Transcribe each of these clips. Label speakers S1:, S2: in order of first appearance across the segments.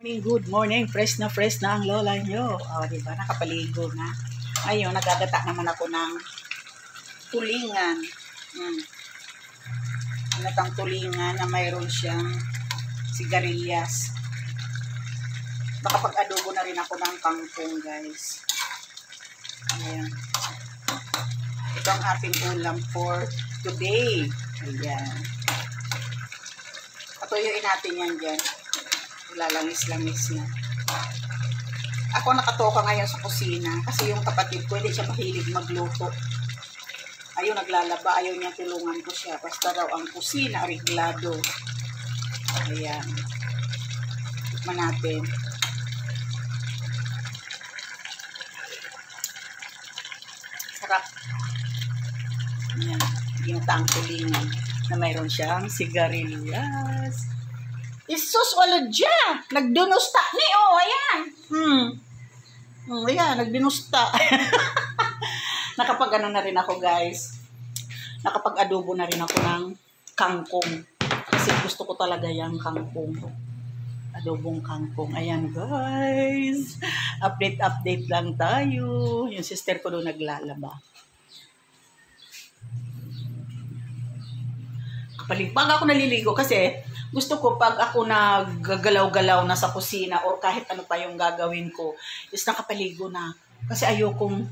S1: Good morning, fresh na ang lola nyo. O, diba, nakapaligo na. Ngayon, nagagata naman ako ng tulingan. Anatang tulingan na mayroon siyang sigarilyas. Baka pag-adobo na rin ako ng kangkong, guys. Ayan. Ito ang ating ulam for today. Ayan. Patuyuin natin yan dyan. Lalangis-langis na. Ako nakatoka ngayon sa kusina kasi yung kapatid ko hindi siya mahilig magluto. Ayun, naglalaba. Ayaw niya tulungan ko siya. Basta daw ang kusina, ariglado. Ayan. Tikman natin. Sarap. Ayan. Ginataang tulingan na mayroon siyang sigarilyas. Isus, wala dyan. Nagdunusta ni, oh, ayan. Ayan, nagdunusta. Nakapag-ano na rin ako, guys. Nakapag-adobo na rin ako ng kangkong. Kasi gusto ko talaga yung kangkong. Adobong kangkong. Ayan, guys. Update lang tayo. Yung sister ko doon naglalaba. Pag ako naliligo kasi gusto ko pag ako naggagalaw-galaw na sa kusina o kahit ano pa yung gagawin ko is nakapaligo na. Kasi ayokong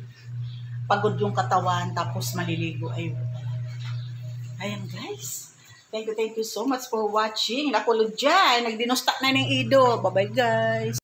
S1: pagod yung katawan tapos maliligo. Ayan, guys. Thank you so much for watching. Nakulog dyan. Nagdinostak na ng ido. Bye-bye, guys.